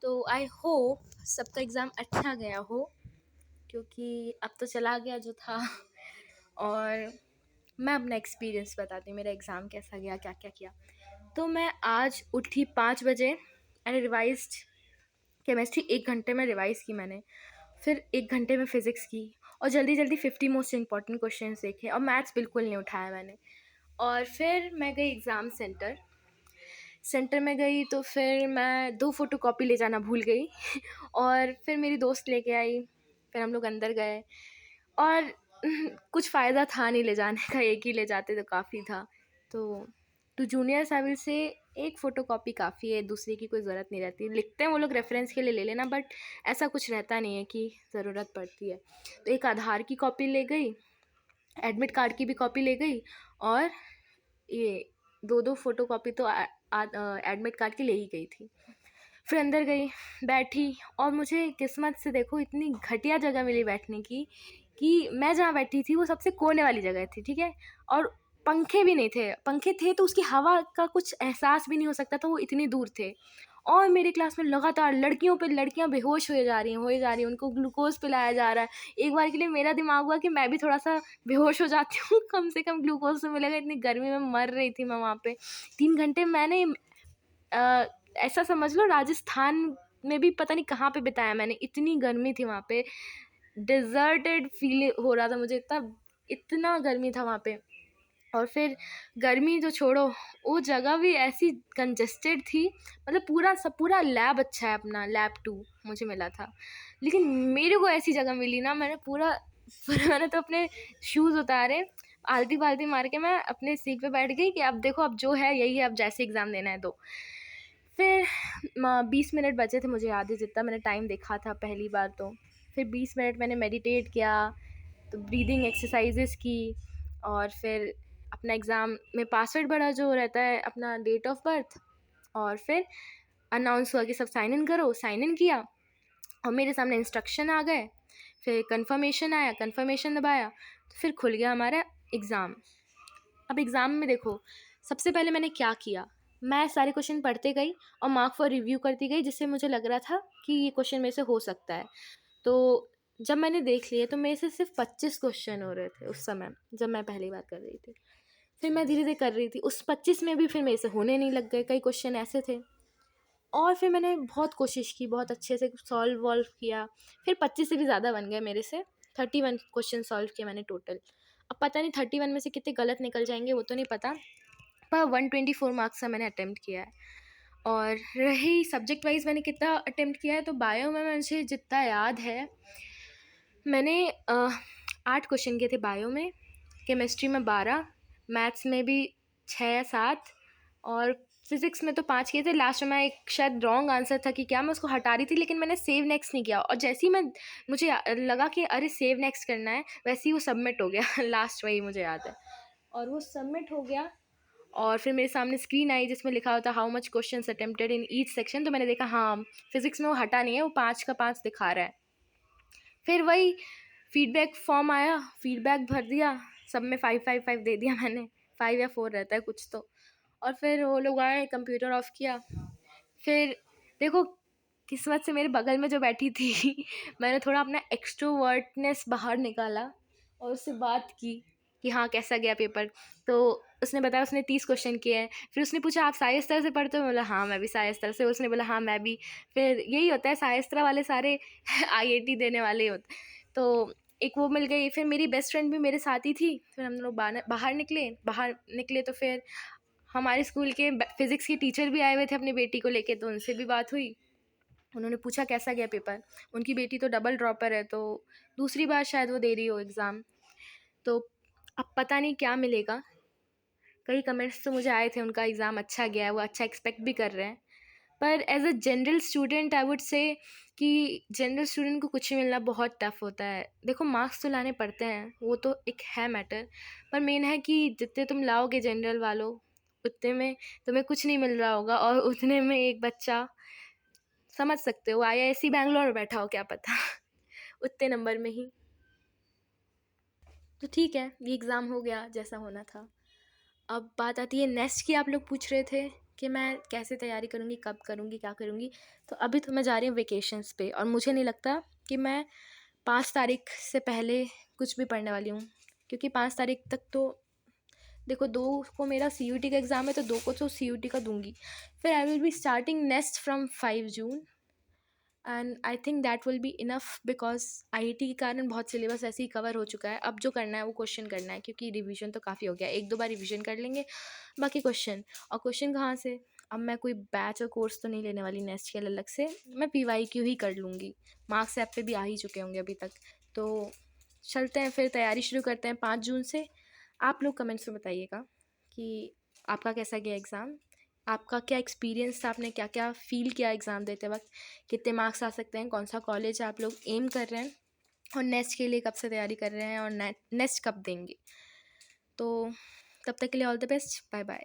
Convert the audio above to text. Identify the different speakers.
Speaker 1: तो I hope सबका exam अच्छा गया हो, क्योंकि अब तो चला गया जो था। और मैं अपना एक्सपीरियंस बताती हूँ, मेरा एग्ज़ाम कैसा गया, क्या क्या किया। तो मैं आज उठी 5 बजे एंड रिवाइज्ड केमिस्ट्री। 1 घंटे में रिवाइज़ की मैंने, फिर 1 घंटे में फ़िज़िक्स की, और जल्दी जल्दी 50 मोस्ट इंपॉर्टेंट क्वेश्चन देखे, और मैथ्स बिल्कुल नहीं उठाया मैंने। और फिर मैं गई एग्ज़ाम सेंटर में गई, तो फिर मैं 2 फ़ोटोकॉपी ले जाना भूल गई। और फिर मेरी दोस्त लेके आई, फिर हम लोग अंदर गए, और कुछ फ़ायदा था नहीं ले जाने का, एक ही ले जाते तो काफ़ी था। तो जूनियर साबिल से एक फ़ोटोकॉपी काफ़ी है, दूसरे की कोई ज़रूरत नहीं रहती। लिखते हैं वो लोग रेफरेंस के लिए ले लेना, बट ऐसा कुछ रहता नहीं है कि ज़रूरत पड़ती है। तो एक आधार की कॉपी ले गई, एडमिट कार्ड की भी कॉपी ले गई, और ये 2-2 फ़ोटोकॉपी तो एडमिट कार्ड की ले ही गई थी। फिर अंदर गई, बैठी, और मुझे किस्मत से देखो इतनी घटिया जगह मिली बैठने की कि मैं जहाँ बैठी थी वो सबसे कोने वाली जगह थी, ठीक है? और पंखे भी नहीं थे, पंखे थे तो उसकी हवा का कुछ एहसास भी नहीं हो सकता था, वो इतनी दूर थे। और मेरे क्लास में लगातार लड़कियों पे लड़कियां बेहोश हुए जा रही हैं, उनको ग्लूकोज़ पिलाया जा रहा है। एक बार के लिए मेरा दिमाग हुआ कि मैं भी थोड़ा-सा बेहोश हो जाती हूँ, कम से कम ग्लूकोज़ तो मिलेगा। इतनी गर्मी में मर रही थी मैं वहाँ पे। 3 घंटे मैंने ऐसा समझ लो राजस्थान में भी पता नहीं कहाँ पे बिताया मैंने, इतनी गर्मी थी वहाँ पे। डिज़र्टेड फ़ील हो रहा था मुझे, इतना गर्मी था वहाँ पे। और फिर गर्मी तो छोड़ो, वो जगह भी ऐसी कंजेस्टेड थी, मतलब पूरा लैब अच्छा है अपना, लैब 2 मुझे मिला था। लेकिन मेरे को ऐसी जगह मिली ना, मैंने तो अपने शूज़ उतारे, आलती-पालती मार के मैं अपने सीट पे बैठ गई कि अब देखो, अब जो है यही है, अब जैसे एग्ज़ाम देना है दो। फिर 20 मिनट बचे थे, मुझे याद है जितना मैंने टाइम देखा था पहली बार तो। फिर 20 मिनट मैंने मेडिटेट किया, तो ब्रीदिंग एक्सरसाइजेस की, और फिर अपना एग्ज़ाम में पासवर्ड भरा जो रहता है, अपना डेट ऑफ बर्थ, और फिर अनाउंस हुआ कि सब साइन इन करो, साइन इन किया, और मेरे सामने इंस्ट्रक्शन आ गए। फिर कन्फर्मेशन आया, कन्फर्मेशन दबाया, तो फिर खुल गया हमारा एग्ज़ाम। अब एग्ज़ाम में देखो, सबसे पहले मैंने क्या किया, मैं सारे क्वेश्चन पढ़ते गई और मार्क फॉर रिव्यू करती गई, जिससे मुझे लग रहा था कि ये क्वेश्चन मेरे से हो सकता है। तो जब मैंने देख लिया तो मेरे से सिर्फ 25 क्वेश्चन हो रहे थे उस समय, जब मैं पहली बार कर रही थी। फिर मैं धीरे धीरे कर रही थी, उस 25 में भी फिर मेरे से होने नहीं लग गए, कई क्वेश्चन ऐसे थे। और फिर मैंने बहुत कोशिश की, बहुत अच्छे से सॉल्व वॉल्व किया, फिर 25 से भी ज़्यादा बन गए मेरे से। 31 क्वेश्चन सॉल्व किए मैंने टोटल। अब पता नहीं 31 में से कितने गलत निकल जाएंगे, वो तो नहीं पता, पर 124 मार्क्स का मैंने अटेम्प्ट किया है। और रही सब्जेक्ट वाइज मैंने कितना अटेम्प्ट किया है, तो बायो में मुझे जितना याद है, मैंने 8 क्वेश्चन किए थे बायो में, केमिस्ट्री में 12, मैथ्स में भी 6 या 7, और फिज़िक्स में तो 5 किए थे। लास्ट में मैं एक शायद रॉन्ग आंसर था कि क्या, मैं उसको हटा रही थी, लेकिन मैंने सेव नेक्स्ट नहीं किया, और जैसे ही मुझे लगा कि अरे सेव नेक्स्ट करना है, वैसे ही वो सबमिट हो गया। लास्ट वही मुझे याद है, और वो सबमिट हो गया। और फिर मेरे सामने स्क्रीन आई जिसमें लिखा होता how much question attempted in each section, तो मैंने देखा हाँ, फिज़िक्स में वो हटा नहीं है, वो 5 का 5 दिखा रहा है। फिर वही फीडबैक फॉर्म आया, फीडबैक भर दिया, सब में 5 दे दिया मैंने, 5 या 4 रहता है कुछ तो। और फिर वो लोग आए, कंप्यूटर ऑफ किया। फिर देखो, किस्मत से मेरे बगल में जो बैठी थी मैंने थोड़ा अपना एक्सट्रोवर्टनेस बाहर निकाला और उससे बात की कि हाँ कैसा गया पेपर। तो उसने बताया उसने 30 क्वेश्चन किए हैं। फिर उसने पूछा आप साई अस्तर से पढ़ते हो, मैं बोला हाँ मैं भी साई अस्तर से। उसने बोला हाँ मैं भी। फिर यही होता है, साई अस्त्र वाले सारे आईआईटी देने वाले होते। तो एक वो मिल गई। फिर मेरी बेस्ट फ्रेंड भी मेरे साथ ही थी। फिर हम लोग बाहर निकले तो फिर हमारे स्कूल के फिज़िक्स के टीचर भी आए हुए थे अपनी बेटी को लेके, तो उनसे भी बात हुई। उन्होंने पूछा कैसा गया पेपर। उनकी बेटी तो डबल ड्रॉपर है, तो दूसरी बार शायद वो दे रही हो एग्ज़ाम। तो अब पता नहीं क्या मिलेगा। कई कमेंट्स तो मुझे आए थे उनका एग्ज़ाम अच्छा गया है, वो अच्छा एक्सपेक्ट भी कर रहे हैं। पर as a general student I would say कि जनरल स्टूडेंट को कुछ मिलना बहुत टफ़ होता है। देखो मार्क्स तो लाने पड़ते हैं, वो तो एक है मैटर, पर मेन है कि जितने तुम लाओगे जनरल वालों, उतने में तुम्हें कुछ नहीं मिल रहा होगा, और उतने में एक बच्चा, समझ सकते हो, आईआईएससी बैंगलोर में बैठा हो क्या पता उतने नंबर में ही। तो ठीक है, ये एग्ज़ाम हो गया जैसा होना था। अब बात आती है नेक्स्ट की, आप लोग पूछ रहे थे कि मैं कैसे तैयारी करूँगी, कब करूँगी, क्या करूँगी। तो अभी तो मैं जा रही हूँ वेकेशंस पे और मुझे नहीं लगता कि मैं 5 तारीख से पहले कुछ भी पढ़ने वाली हूँ, क्योंकि 5 तारीख तक तो देखो 2 को मेरा सीयूटी का एग्ज़ाम है, तो 2 को तो सीयूटी का दूँगी। फिर I will be starting next from 5 June and I think that will be enough, because IIT के कारण बहुत सिलेबस ऐसे ही कवर हो चुका है। अब जो करना है वो क्वेश्चन करना है, क्योंकि रिवीजन तो काफ़ी हो गया, 1-2 बार रिवीजन कर लेंगे, बाकी क्वेश्चन। और क्वेश्चन कहाँ से? अब मैं कोई बैच और कोर्स तो नहीं लेने वाली नेक्स्ट के लिए अलग से, मैं पीवाईक्यू ही कर लूँगी। मार्क्स ऐप पे भी आ ही चुके होंगे अभी तक। तो चलते हैं फिर, तैयारी शुरू करते हैं 5 जून से। आप लोग कमेंट्स में बताइएगा कि आपका कैसा गया एग्ज़ाम, आपका क्या एक्सपीरियंस था, आपने क्या क्या फ़ील किया एग्ज़ाम देते वक्त, कितने मार्क्स आ सकते हैं, कौन सा कॉलेज आप लोग एम कर रहे हैं, और नेक्स्ट के लिए कब से तैयारी कर रहे हैं, और नेक्स्ट कब देंगे। तो तब तक के लिए all the best, bye bye.